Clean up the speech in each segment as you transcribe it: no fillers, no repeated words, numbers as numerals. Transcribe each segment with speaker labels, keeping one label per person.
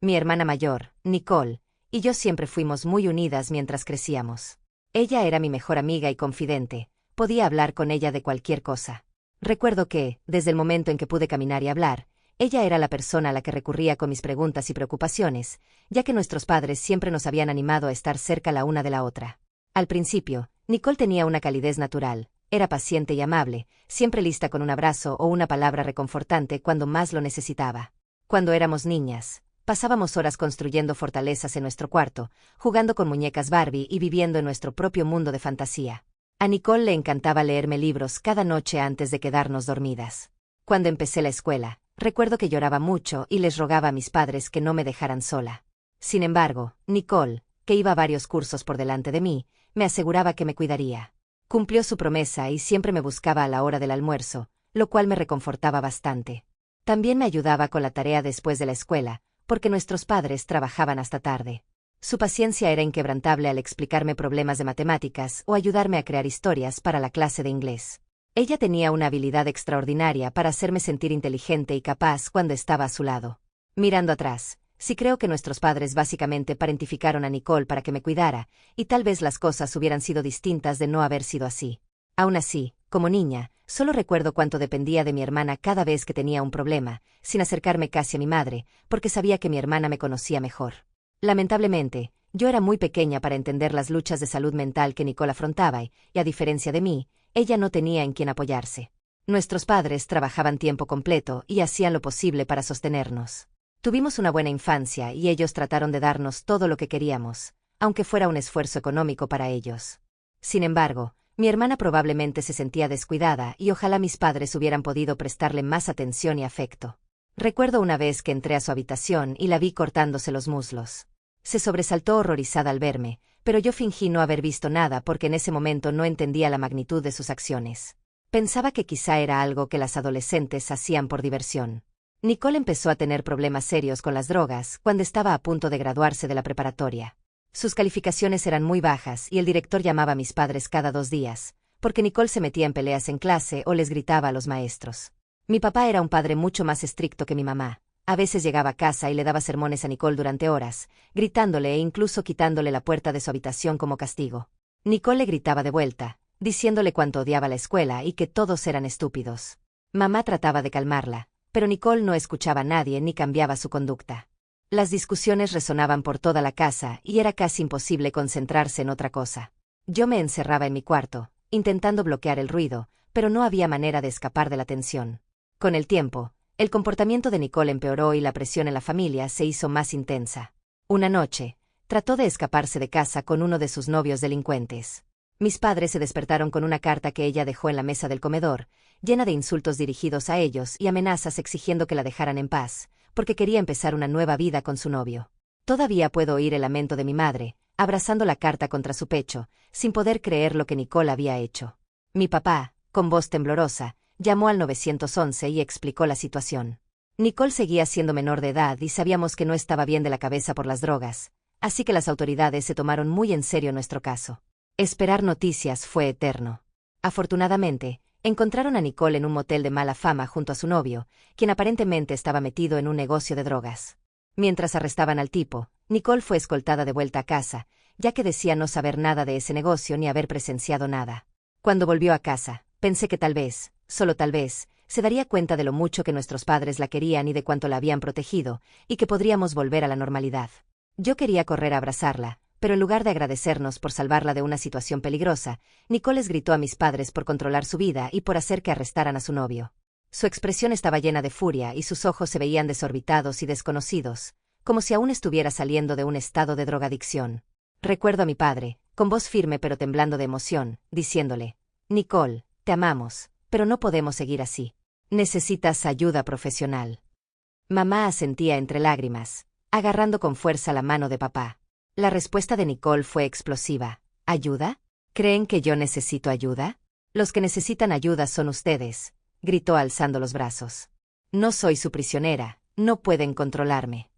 Speaker 1: Mi hermana mayor, Nicole, y yo siempre fuimos muy unidas mientras crecíamos. Ella era mi mejor amiga y confidente, podía hablar con ella de cualquier cosa. Recuerdo que, desde el momento en que pude caminar y hablar, ella era la persona a la que recurría con mis preguntas y preocupaciones, ya que nuestros padres siempre nos habían animado a estar cerca la una de la otra. Al principio, Nicole tenía una calidez natural, era paciente y amable, siempre lista con un abrazo o una palabra reconfortante cuando más lo necesitaba. Cuando éramos niñas, pasábamos horas construyendo fortalezas en nuestro cuarto, jugando con muñecas Barbie y viviendo en nuestro propio mundo de fantasía. A Nicole le encantaba leerme libros cada noche antes de quedarnos dormidas. Cuando empecé la escuela, recuerdo que lloraba mucho y les rogaba a mis padres que no me dejaran sola. Sin embargo, Nicole, que iba a varios cursos por delante de mí, me aseguraba que me cuidaría. Cumplió su promesa y siempre me buscaba a la hora del almuerzo, lo cual me reconfortaba bastante. También me ayudaba con la tarea después de la escuela, porque nuestros padres trabajaban hasta tarde. Su paciencia era inquebrantable al explicarme problemas de matemáticas o ayudarme a crear historias para la clase de inglés. Ella tenía una habilidad extraordinaria para hacerme sentir inteligente y capaz cuando estaba a su lado. Mirando atrás, sí creo que nuestros padres básicamente parentificaron a Nicole para que me cuidara, y tal vez las cosas hubieran sido distintas de no haber sido así. Aún así, como niña, solo recuerdo cuánto dependía de mi hermana cada vez que tenía un problema, sin acercarme casi a mi madre, porque sabía que mi hermana me conocía mejor. Lamentablemente, yo era muy pequeña para entender las luchas de salud mental que Nicole afrontaba y, a diferencia de mí, ella no tenía en quien apoyarse. Nuestros padres trabajaban tiempo completo y hacían lo posible para sostenernos. Tuvimos una buena infancia y ellos trataron de darnos todo lo que queríamos, aunque fuera un esfuerzo económico para ellos. Sin embargo, mi hermana probablemente se sentía descuidada y ojalá mis padres hubieran podido prestarle más atención y afecto. Recuerdo una vez que entré a su habitación y la vi cortándose los muslos. Se sobresaltó horrorizada al verme, pero yo fingí no haber visto nada porque en ese momento no entendía la magnitud de sus acciones. Pensaba que quizá era algo que las adolescentes hacían por diversión. Nicole empezó a tener problemas serios con las drogas cuando estaba a punto de graduarse de la preparatoria. Sus calificaciones eran muy bajas y el director llamaba a mis padres cada 2 días, porque Nicole se metía en peleas en clase o les gritaba a los maestros. Mi papá era un padre mucho más estricto que mi mamá. A veces llegaba a casa y le daba sermones a Nicole durante horas, gritándole e incluso quitándole la puerta de su habitación como castigo. Nicole le gritaba de vuelta, diciéndole cuánto odiaba la escuela y que todos eran estúpidos. Mamá trataba de calmarla, pero Nicole no escuchaba a nadie ni cambiaba su conducta. Las discusiones resonaban por toda la casa y era casi imposible concentrarse en otra cosa. Yo me encerraba en mi cuarto, intentando bloquear el ruido, pero no había manera de escapar de la tensión. Con el tiempo, el comportamiento de Nicole empeoró y la presión en la familia se hizo más intensa. Una noche, trató de escaparse de casa con uno de sus novios delincuentes. Mis padres se despertaron con una carta que ella dejó en la mesa del comedor, llena de insultos dirigidos a ellos y amenazas exigiendo que la dejaran en paz, porque quería empezar una nueva vida con su novio. Todavía puedo oír el lamento de mi madre, abrazando la carta contra su pecho, sin poder creer lo que Nicole había hecho. Mi papá, con voz temblorosa, llamó al 911 y explicó la situación. Nicole seguía siendo menor de edad y sabíamos que no estaba bien de la cabeza por las drogas, así que las autoridades se tomaron muy en serio nuestro caso. Esperar noticias fue eterno. Afortunadamente, encontraron a Nicole en un motel de mala fama junto a su novio, quien aparentemente estaba metido en un negocio de drogas. Mientras arrestaban al tipo, Nicole fue escoltada de vuelta a casa, ya que decía no saber nada de ese negocio ni haber presenciado nada. Cuando volvió a casa, pensé que tal vez, solo tal vez, se daría cuenta de lo mucho que nuestros padres la querían y de cuánto la habían protegido, y que podríamos volver a la normalidad. Yo quería correr a abrazarla, pero en lugar de agradecernos por salvarla de una situación peligrosa, Nicole les gritó a mis padres por controlar su vida y por hacer que arrestaran a su novio. Su expresión estaba llena de furia y sus ojos se veían desorbitados y desconocidos, como si aún estuviera saliendo de un estado de drogadicción. Recuerdo a mi padre, con voz firme pero temblando de emoción, diciéndole: «Nicole, te amamos, pero no podemos seguir así. Necesitas ayuda profesional». Mamá asentía entre lágrimas, agarrando con fuerza la mano de papá. La respuesta de Nicole fue explosiva. ¿Ayuda? ¿Creen que yo necesito ayuda? Los que necesitan ayuda son ustedes, gritó alzando los brazos. No soy su prisionera, no pueden controlarme.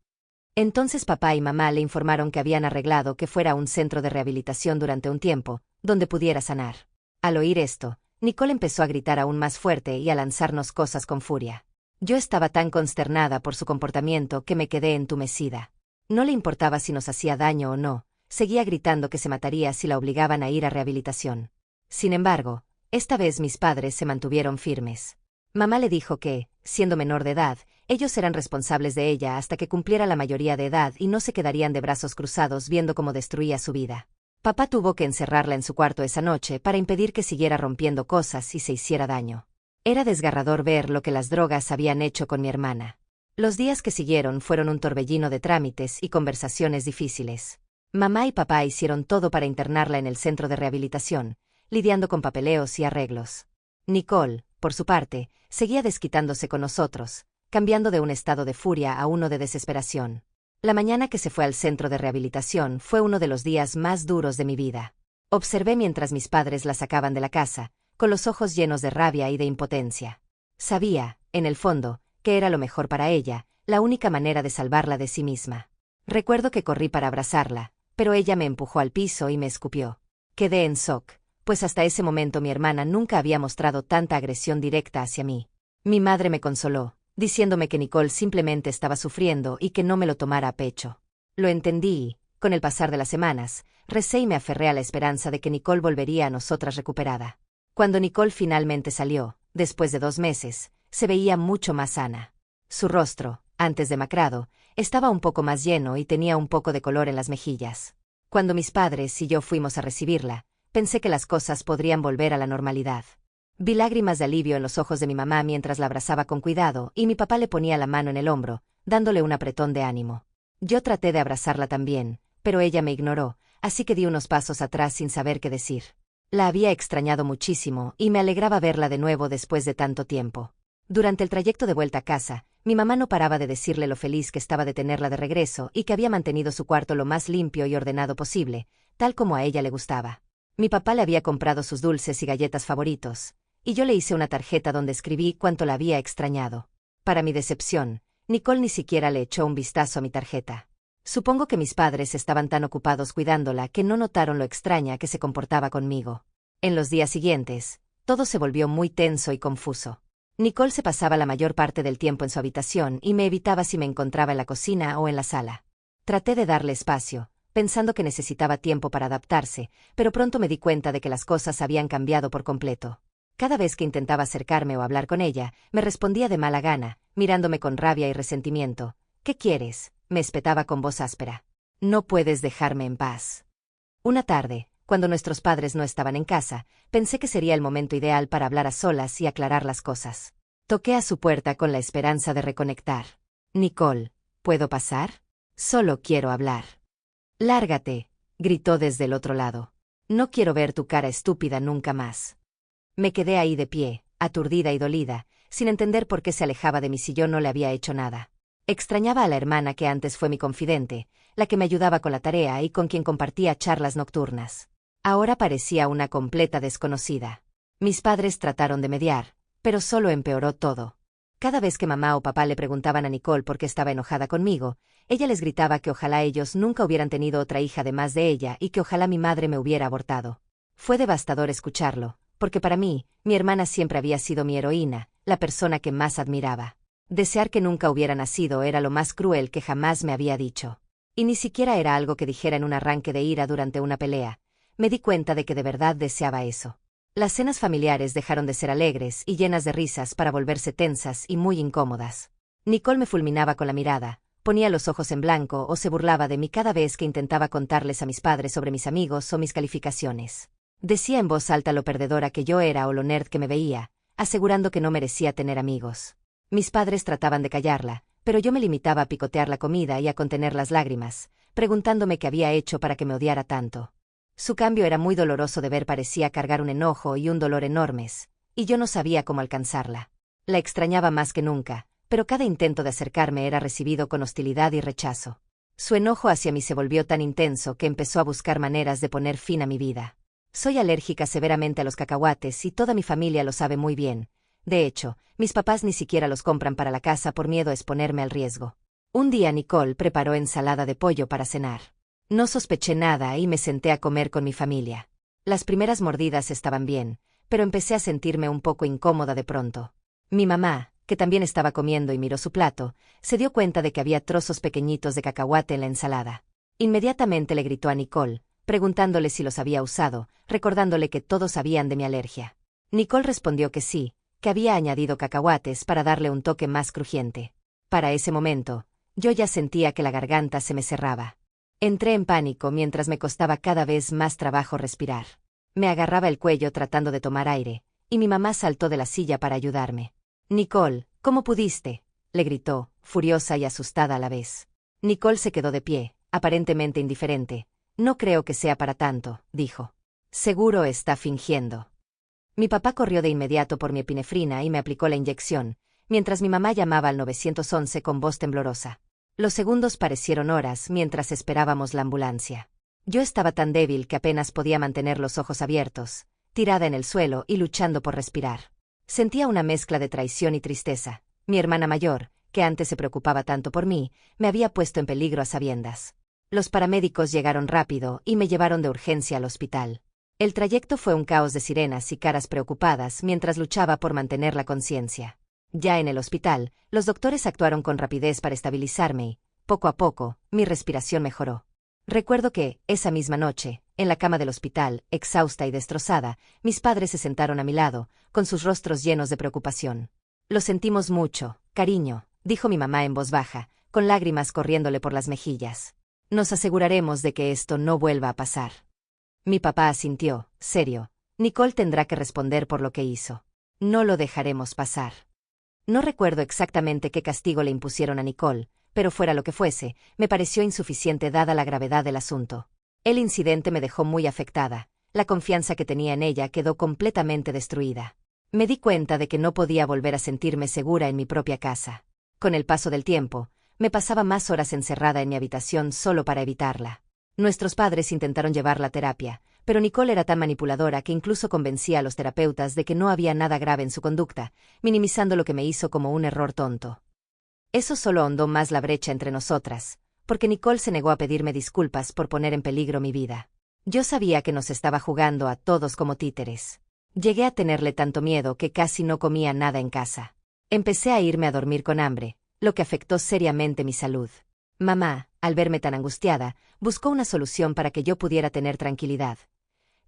Speaker 1: Entonces papá y mamá le informaron que habían arreglado que fuera a un centro de rehabilitación durante un tiempo, donde pudiera sanar. Al oír esto, Nicole empezó a gritar aún más fuerte y a lanzarnos cosas con furia. Yo estaba tan consternada por su comportamiento que me quedé entumecida. No le importaba si nos hacía daño o no, seguía gritando que se mataría si la obligaban a ir a rehabilitación. Sin embargo, esta vez mis padres se mantuvieron firmes. Mamá le dijo que, siendo menor de edad, ellos eran responsables de ella hasta que cumpliera la mayoría de edad y no se quedarían de brazos cruzados viendo cómo destruía su vida. Papá tuvo que encerrarla en su cuarto esa noche para impedir que siguiera rompiendo cosas y se hiciera daño. Era desgarrador ver lo que las drogas habían hecho con mi hermana. Los días que siguieron fueron un torbellino de trámites y conversaciones difíciles. Mamá y papá hicieron todo para internarla en el centro de rehabilitación, lidiando con papeleos y arreglos. Nicole, por su parte, seguía desquitándose con nosotros, cambiando de un estado de furia a uno de desesperación. La mañana que se fue al centro de rehabilitación fue uno de los días más duros de mi vida. Observé mientras mis padres la sacaban de la casa, con los ojos llenos de rabia y de impotencia. Sabía, en el fondo, que era lo mejor para ella, la única manera de salvarla de sí misma. Recuerdo que corrí para abrazarla, pero ella me empujó al piso y me escupió. Quedé en shock, pues hasta ese momento mi hermana nunca había mostrado tanta agresión directa hacia mí. Mi madre me consoló, diciéndome que Nicole simplemente estaba sufriendo y que no me lo tomara a pecho. Lo entendí y, con el pasar de las semanas, recé y me aferré a la esperanza de que Nicole volvería a nosotras recuperada. Cuando Nicole finalmente salió, después de 2 meses, se veía mucho más sana. Su rostro, antes demacrado, estaba un poco más lleno y tenía un poco de color en las mejillas. Cuando mis padres y yo fuimos a recibirla, pensé que las cosas podrían volver a la normalidad. Vi lágrimas de alivio en los ojos de mi mamá mientras la abrazaba con cuidado y mi papá le ponía la mano en el hombro, dándole un apretón de ánimo. Yo traté de abrazarla también, pero ella me ignoró, así que di unos pasos atrás sin saber qué decir. La había extrañado muchísimo y me alegraba verla de nuevo después de tanto tiempo. Durante el trayecto de vuelta a casa, mi mamá no paraba de decirle lo feliz que estaba de tenerla de regreso y que había mantenido su cuarto lo más limpio y ordenado posible, tal como a ella le gustaba. Mi papá le había comprado sus dulces y galletas favoritos, y yo le hice una tarjeta donde escribí cuánto la había extrañado. Para mi decepción, Nicole ni siquiera le echó un vistazo a mi tarjeta. Supongo que mis padres estaban tan ocupados cuidándola que no notaron lo extraña que se comportaba conmigo. En los días siguientes, todo se volvió muy tenso y confuso. Nicole se pasaba la mayor parte del tiempo en su habitación y me evitaba si me encontraba en la cocina o en la sala. Traté de darle espacio, pensando que necesitaba tiempo para adaptarse, pero pronto me di cuenta de que las cosas habían cambiado por completo. Cada vez que intentaba acercarme o hablar con ella, me respondía de mala gana, mirándome con rabia y resentimiento. «¿Qué quieres?», me espetaba con voz áspera. «No puedes dejarme en paz». Una tarde, cuando nuestros padres no estaban en casa, pensé que sería el momento ideal para hablar a solas y aclarar las cosas. Toqué a su puerta con la esperanza de reconectar. «Nicole, ¿puedo pasar? Solo quiero hablar». «Lárgate», gritó desde el otro lado. «No quiero ver tu cara estúpida nunca más». Me quedé ahí de pie, aturdida y dolida, sin entender por qué se alejaba de mí si yo no le había hecho nada. Extrañaba a la hermana que antes fue mi confidente, la que me ayudaba con la tarea y con quien compartía charlas nocturnas. Ahora parecía una completa desconocida. Mis padres trataron de mediar, pero solo empeoró todo. Cada vez que mamá o papá le preguntaban a Nicole por qué estaba enojada conmigo, ella les gritaba que ojalá ellos nunca hubieran tenido otra hija además de ella y que ojalá mi madre me hubiera abortado. Fue devastador escucharlo, porque para mí, mi hermana siempre había sido mi heroína, la persona que más admiraba. Desear que nunca hubiera nacido era lo más cruel que jamás me había dicho. Y ni siquiera era algo que dijera en un arranque de ira durante una pelea. Me di cuenta de que de verdad deseaba eso. Las cenas familiares dejaron de ser alegres y llenas de risas para volverse tensas y muy incómodas. Nicole me fulminaba con la mirada, ponía los ojos en blanco o se burlaba de mí cada vez que intentaba contarles a mis padres sobre mis amigos o mis calificaciones. Decía en voz alta lo perdedora que yo era o lo nerd que me veía, asegurando que no merecía tener amigos. Mis padres trataban de callarla, pero yo me limitaba a picotear la comida y a contener las lágrimas, preguntándome qué había hecho para que me odiara tanto. Su cambio era muy doloroso de ver, parecía cargar un enojo y un dolor enormes, y yo no sabía cómo alcanzarla. La extrañaba más que nunca, pero cada intento de acercarme era recibido con hostilidad y rechazo. Su enojo hacia mí se volvió tan intenso que empezó a buscar maneras de poner fin a mi vida. Soy alérgica severamente a los cacahuates y toda mi familia lo sabe muy bien. De hecho, mis papás ni siquiera los compran para la casa por miedo a exponerme al riesgo. Un día Nicole preparó ensalada de pollo para cenar. No sospeché nada y me senté a comer con mi familia. Las primeras mordidas estaban bien, pero empecé a sentirme un poco incómoda de pronto. Mi mamá, que también estaba comiendo y miró su plato, se dio cuenta de que había trozos pequeñitos de cacahuate en la ensalada. Inmediatamente le gritó a Nicole, preguntándole si los había usado, recordándole que todos sabían de mi alergia. Nicole respondió que sí, que había añadido cacahuates para darle un toque más crujiente. Para ese momento, yo ya sentía que la garganta se me cerraba. Entré en pánico mientras me costaba cada vez más trabajo respirar. Me agarraba el cuello tratando de tomar aire, y mi mamá saltó de la silla para ayudarme. «Nicole, ¿cómo pudiste?», le gritó, furiosa y asustada a la vez. Nicole se quedó de pie, aparentemente indiferente. «No creo que sea para tanto», dijo. «Seguro está fingiendo». Mi papá corrió de inmediato por mi epinefrina y me aplicó la inyección, mientras mi mamá llamaba al 911 con voz temblorosa. Los segundos parecieron horas mientras esperábamos la ambulancia. Yo estaba tan débil que apenas podía mantener los ojos abiertos, tirada en el suelo y luchando por respirar. Sentía una mezcla de traición y tristeza. Mi hermana mayor, que antes se preocupaba tanto por mí, me había puesto en peligro a sabiendas. Los paramédicos llegaron rápido y me llevaron de urgencia al hospital. El trayecto fue un caos de sirenas y caras preocupadas mientras luchaba por mantener la conciencia. Ya en el hospital, los doctores actuaron con rapidez para estabilizarme y, poco a poco, mi respiración mejoró. Recuerdo que, esa misma noche, en la cama del hospital, exhausta y destrozada, mis padres se sentaron a mi lado, con sus rostros llenos de preocupación. «Lo sentimos mucho, cariño», dijo mi mamá en voz baja, con lágrimas corriéndole por las mejillas. «Nos aseguraremos de que esto no vuelva a pasar». Mi papá asintió, serio. «Nicole tendrá que responder por lo que hizo. No lo dejaremos pasar». No recuerdo exactamente qué castigo le impusieron a Nicole, pero fuera lo que fuese, me pareció insuficiente dada la gravedad del asunto. El incidente me dejó muy afectada. La confianza que tenía en ella quedó completamente destruida. Me di cuenta de que no podía volver a sentirme segura en mi propia casa. Con el paso del tiempo, me pasaba más horas encerrada en mi habitación solo para evitarla. Nuestros padres intentaron llevarla a terapia, pero Nicole era tan manipuladora que incluso convencía a los terapeutas de que no había nada grave en su conducta, minimizando lo que me hizo como un error tonto. Eso solo ahondó más la brecha entre nosotras, porque Nicole se negó a pedirme disculpas por poner en peligro mi vida. Yo sabía que nos estaba jugando a todos como títeres. Llegué a tenerle tanto miedo que casi no comía nada en casa. Empecé a irme a dormir con hambre, lo que afectó seriamente mi salud. Mamá, al verme tan angustiada, buscó una solución para que yo pudiera tener tranquilidad.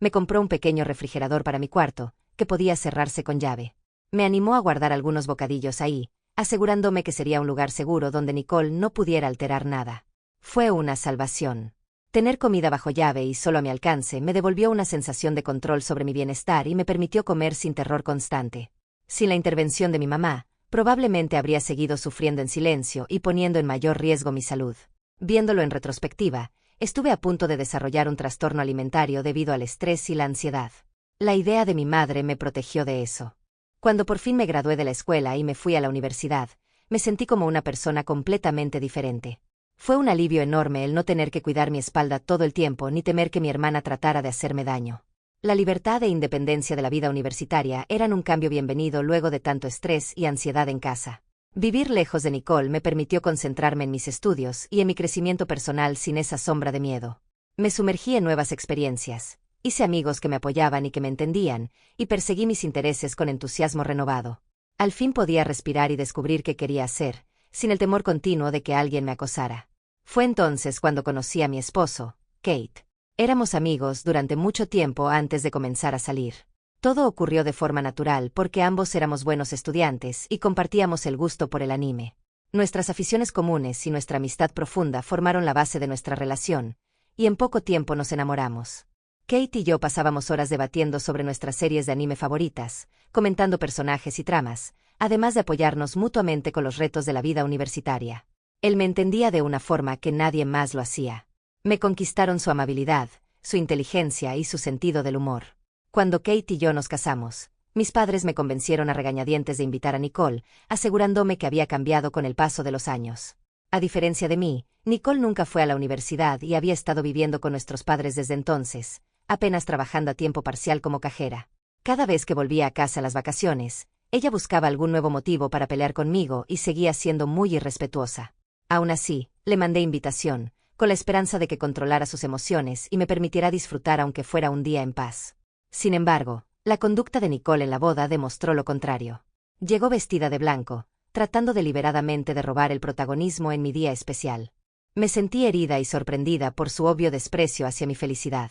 Speaker 1: Me compró un pequeño refrigerador para mi cuarto, que podía cerrarse con llave. Me animó a guardar algunos bocadillos ahí, asegurándome que sería un lugar seguro donde Nicole no pudiera alterar nada. Fue una salvación. Tener comida bajo llave y solo a mi alcance me devolvió una sensación de control sobre mi bienestar y me permitió comer sin terror constante. Sin la intervención de mi mamá, probablemente habría seguido sufriendo en silencio y poniendo en mayor riesgo mi salud. Viéndolo en retrospectiva, estuve a punto de desarrollar un trastorno alimentario debido al estrés y la ansiedad. La idea de mi madre me protegió de eso. Cuando por fin me gradué de la escuela y me fui a la universidad, me sentí como una persona completamente diferente. Fue un alivio enorme el no tener que cuidar mi espalda todo el tiempo ni temer que mi hermana tratara de hacerme daño. La libertad e independencia de la vida universitaria eran un cambio bienvenido luego de tanto estrés y ansiedad en casa. Vivir lejos de Nicole me permitió concentrarme en mis estudios y en mi crecimiento personal sin esa sombra de miedo. Me sumergí en nuevas experiencias, hice amigos que me apoyaban y que me entendían, y perseguí mis intereses con entusiasmo renovado. Al fin podía respirar y descubrir qué quería hacer, sin el temor continuo de que alguien me acosara. Fue entonces cuando conocí a mi esposo, Kate. Éramos amigos durante mucho tiempo antes de comenzar a salir. Todo ocurrió de forma natural porque ambos éramos buenos estudiantes y compartíamos el gusto por el anime. Nuestras aficiones comunes y nuestra amistad profunda formaron la base de nuestra relación, y en poco tiempo nos enamoramos. Kate y yo pasábamos horas debatiendo sobre nuestras series de anime favoritas, comentando personajes y tramas, además de apoyarnos mutuamente con los retos de la vida universitaria. Él me entendía de una forma que nadie más lo hacía. Me conquistaron su amabilidad, su inteligencia y su sentido del humor. Cuando Kate y yo nos casamos, mis padres me convencieron a regañadientes de invitar a Nicole, asegurándome que había cambiado con el paso de los años. A diferencia de mí, Nicole nunca fue a la universidad y había estado viviendo con nuestros padres desde entonces, apenas trabajando a tiempo parcial como cajera. Cada vez que volvía a casa a las vacaciones, ella buscaba algún nuevo motivo para pelear conmigo y seguía siendo muy irrespetuosa. Aún así, le mandé invitación, con la esperanza de que controlara sus emociones y me permitiera disfrutar aunque fuera un día en paz. Sin embargo, la conducta de Nicole en la boda demostró lo contrario. Llegó vestida de blanco, tratando deliberadamente de robar el protagonismo en mi día especial. Me sentí herida y sorprendida por su obvio desprecio hacia mi felicidad.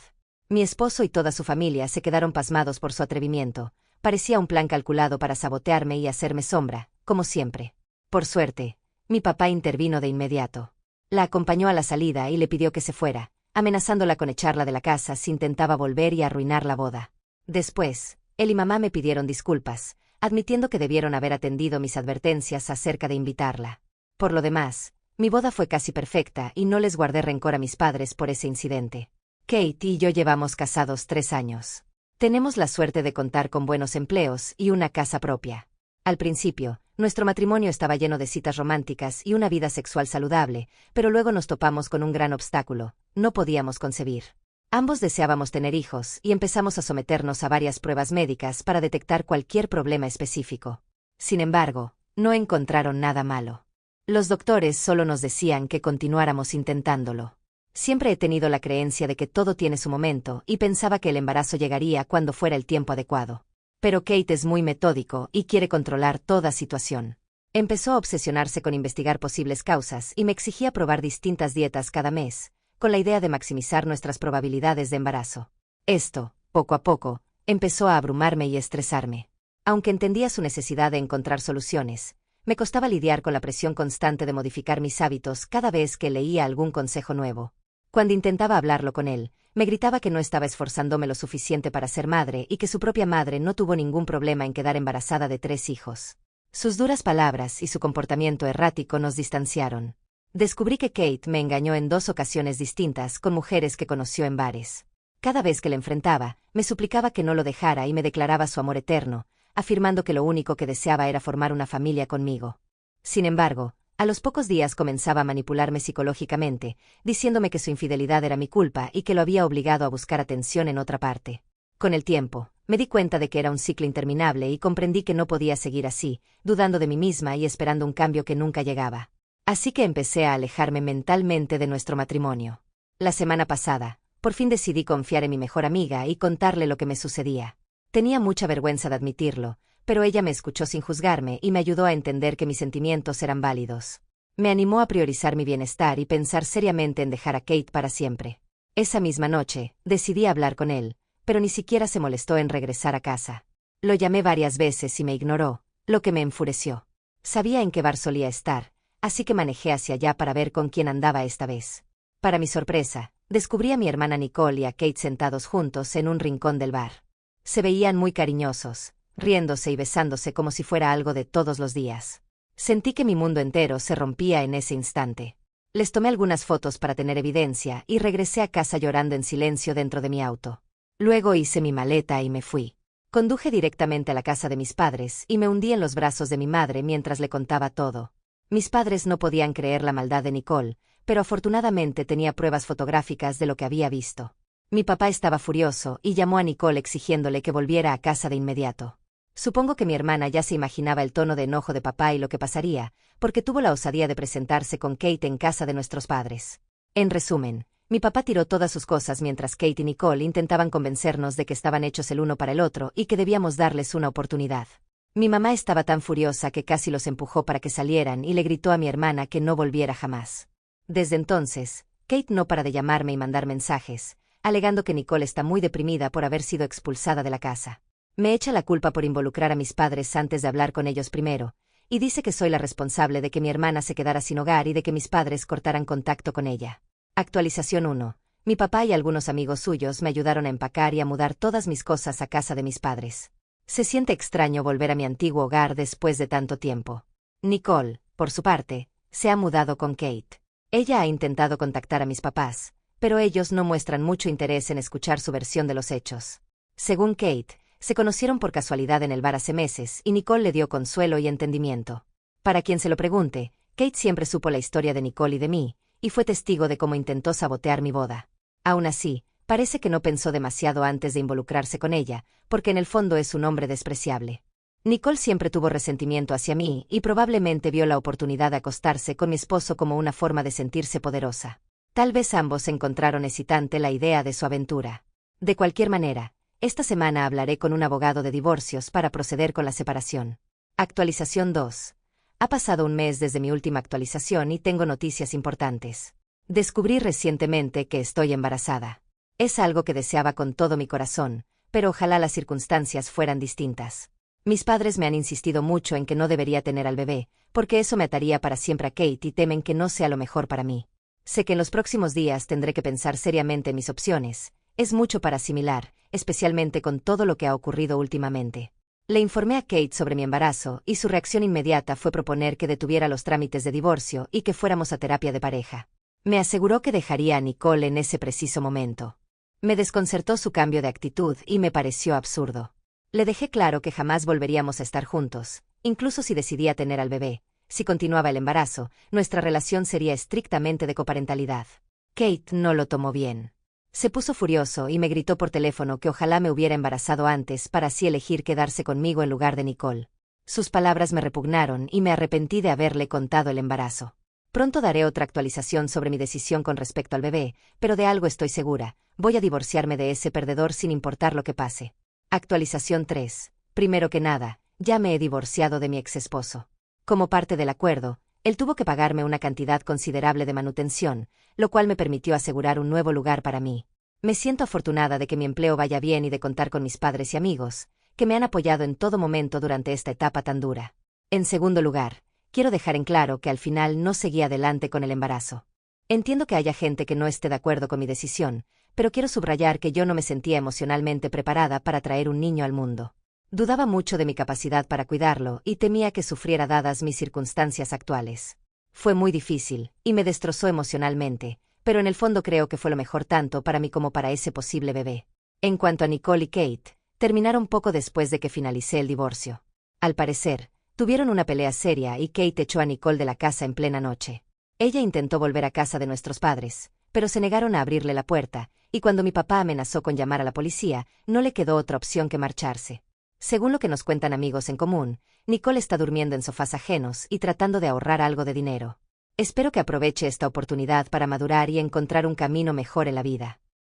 Speaker 1: Mi esposo y toda su familia se quedaron pasmados por su atrevimiento. Parecía un plan calculado para sabotearme y hacerme sombra, como siempre. Por suerte, mi papá intervino de inmediato. La acompañó a la salida y le pidió que se fuera, amenazándola con echarla de la casa si intentaba volver y arruinar la boda. Después, él y mamá me pidieron disculpas, admitiendo que debieron haber atendido mis advertencias acerca de invitarla. Por lo demás, mi boda fue casi perfecta y no les guardé rencor a mis padres por ese incidente. Kate y yo llevamos casados 3 años. Tenemos la suerte de contar con buenos empleos y una casa propia. Al principio, nuestro matrimonio estaba lleno de citas románticas y una vida sexual saludable, pero luego nos topamos con un gran obstáculo: no podíamos concebir. Ambos deseábamos tener hijos y empezamos a someternos a varias pruebas médicas para detectar cualquier problema específico. Sin embargo, no encontraron nada malo. Los doctores solo nos decían que continuáramos intentándolo. Siempre he tenido la creencia de que todo tiene su momento y pensaba que el embarazo llegaría cuando fuera el tiempo adecuado. Pero Kate es muy metódico y quiere controlar toda situación. Empezó a obsesionarse con investigar posibles causas y me exigía probar distintas dietas cada mes, con la idea de maximizar nuestras probabilidades de embarazo. Esto, poco a poco, empezó a abrumarme y estresarme. Aunque entendía su necesidad de encontrar soluciones, me costaba lidiar con la presión constante de modificar mis hábitos cada vez que leía algún consejo nuevo. Cuando intentaba hablarlo con él, me gritaba que no estaba esforzándome lo suficiente para ser madre y que su propia madre no tuvo ningún problema en quedar embarazada de 3 hijos. Sus duras palabras y su comportamiento errático nos distanciaron. Descubrí que Kate me engañó en 2 ocasiones distintas con mujeres que conoció en bares. Cada vez que le enfrentaba, me suplicaba que no lo dejara y me declaraba su amor eterno, afirmando que lo único que deseaba era formar una familia conmigo. Sin embargo, a los pocos días comenzaba a manipularme psicológicamente, diciéndome que su infidelidad era mi culpa y que lo había obligado a buscar atención en otra parte. Con el tiempo, me di cuenta de que era un ciclo interminable y comprendí que no podía seguir así, dudando de mí misma y esperando un cambio que nunca llegaba. Así que empecé a alejarme mentalmente de nuestro matrimonio. La semana pasada, por fin decidí confiar en mi mejor amiga y contarle lo que me sucedía. Tenía mucha vergüenza de admitirlo, pero ella me escuchó sin juzgarme y me ayudó a entender que mis sentimientos eran válidos. Me animó a priorizar mi bienestar y pensar seriamente en dejar a Kate para siempre. Esa misma noche, decidí hablar con él, pero ni siquiera se molestó en regresar a casa. Lo llamé varias veces y me ignoró, lo que me enfureció. Sabía en qué bar solía estar, así que manejé hacia allá para ver con quién andaba esta vez. Para mi sorpresa, descubrí a mi hermana Nicole y a Kate sentados juntos en un rincón del bar. Se veían muy cariñosos, riéndose y besándose como si fuera algo de todos los días. Sentí que mi mundo entero se rompía en ese instante. Les tomé algunas fotos para tener evidencia y regresé a casa llorando en silencio dentro de mi auto. Luego hice mi maleta y me fui. Conduje directamente a la casa de mis padres y me hundí en los brazos de mi madre mientras le contaba todo. Mis padres no podían creer la maldad de Nicole, pero afortunadamente tenía pruebas fotográficas de lo que había visto. Mi papá estaba furioso y llamó a Nicole exigiéndole que volviera a casa de inmediato. Supongo que mi hermana ya se imaginaba el tono de enojo de papá y lo que pasaría, porque tuvo la osadía de presentarse con Kate en casa de nuestros padres. En resumen, mi papá tiró todas sus cosas mientras Kate y Nicole intentaban convencernos de que estaban hechos el uno para el otro y que debíamos darles una oportunidad. Mi mamá estaba tan furiosa que casi los empujó para que salieran y le gritó a mi hermana que no volviera jamás. Desde entonces, Kate no para de llamarme y mandar mensajes, alegando que Nicole está muy deprimida por haber sido expulsada de la casa. Me echa la culpa por involucrar a mis padres antes de hablar con ellos primero, y dice que soy la responsable de que mi hermana se quedara sin hogar y de que mis padres cortaran contacto con ella. Actualización 1. Mi papá y algunos amigos suyos me ayudaron a empacar y a mudar todas mis cosas a casa de mis padres. Se siente extraño volver a mi antiguo hogar después de tanto tiempo. Nicole, por su parte, se ha mudado con Kate. Ella ha intentado contactar a mis papás, pero ellos no muestran mucho interés en escuchar su versión de los hechos. Según Kate, se conocieron por casualidad en el bar hace meses y Nicole le dio consuelo y entendimiento. Para quien se lo pregunte, Kate siempre supo la historia de Nicole y de mí, y fue testigo de cómo intentó sabotear mi boda. Aún así, parece que no pensó demasiado antes de involucrarse con ella, porque en el fondo es un hombre despreciable. Nicole siempre tuvo resentimiento hacia mí y probablemente vio la oportunidad de acostarse con mi esposo como una forma de sentirse poderosa. Tal vez ambos encontraron excitante la idea de su aventura. De cualquier manera, esta semana hablaré con un abogado de divorcios para proceder con la separación. Actualización 2. Ha pasado un mes desde mi última actualización y tengo noticias importantes. Descubrí recientemente que estoy embarazada. Es algo que deseaba con todo mi corazón, pero ojalá las circunstancias fueran distintas. Mis padres me han insistido mucho en que no debería tener al bebé, porque eso me ataría para siempre a Kate y temen que no sea lo mejor para mí. Sé que en los próximos días tendré que pensar seriamente en mis opciones. Es mucho para asimilar, especialmente con todo lo que ha ocurrido últimamente. Le informé a Kate sobre mi embarazo y su reacción inmediata fue proponer que detuviera los trámites de divorcio y que fuéramos a terapia de pareja. Me aseguró que dejaría a Nicole en ese preciso momento. Me desconcertó su cambio de actitud y me pareció absurdo. Le dejé claro que jamás volveríamos a estar juntos, incluso si decidía tener al bebé. Si continuaba el embarazo, nuestra relación sería estrictamente de coparentalidad. Kate no lo tomó bien. Se puso furioso y me gritó por teléfono que ojalá me hubiera embarazado antes para así elegir quedarse conmigo en lugar de Nicole. Sus palabras me repugnaron y me arrepentí de haberle contado el embarazo. Pronto daré otra actualización sobre mi decisión con respecto al bebé, pero de algo estoy segura: voy a divorciarme de ese perdedor sin importar lo que pase. Actualización 3. Primero que nada, ya me he divorciado de mi exesposo. Como parte del acuerdo, él tuvo que pagarme una cantidad considerable de manutención, lo cual me permitió asegurar un nuevo lugar para mí. Me siento afortunada de que mi empleo vaya bien y de contar con mis padres y amigos, que me han apoyado en todo momento durante esta etapa tan dura. En segundo lugar, quiero dejar en claro que al final no seguí adelante con el embarazo. Entiendo que haya gente que no esté de acuerdo con mi decisión, pero quiero subrayar que yo no me sentía emocionalmente preparada para traer un niño al mundo. Dudaba mucho de mi capacidad para cuidarlo y temía que sufriera dadas mis circunstancias actuales. Fue muy difícil, y me destrozó emocionalmente, pero en el fondo creo que fue lo mejor tanto para mí como para ese posible bebé. En cuanto a Nicole y Kate, terminaron poco después de que finalicé el divorcio. Al parecer, tuvieron una pelea seria y Kate echó a Nicole de la casa en plena noche. Ella intentó volver a casa de nuestros padres, pero se negaron a abrirle la puerta, y cuando mi papá amenazó con llamar a la policía, no le quedó otra opción que marcharse. Según lo que nos cuentan amigos en común, Nicole está durmiendo en sofás ajenos y tratando de ahorrar algo de dinero. Espero que aproveche esta oportunidad para madurar y encontrar un camino mejor en la vida.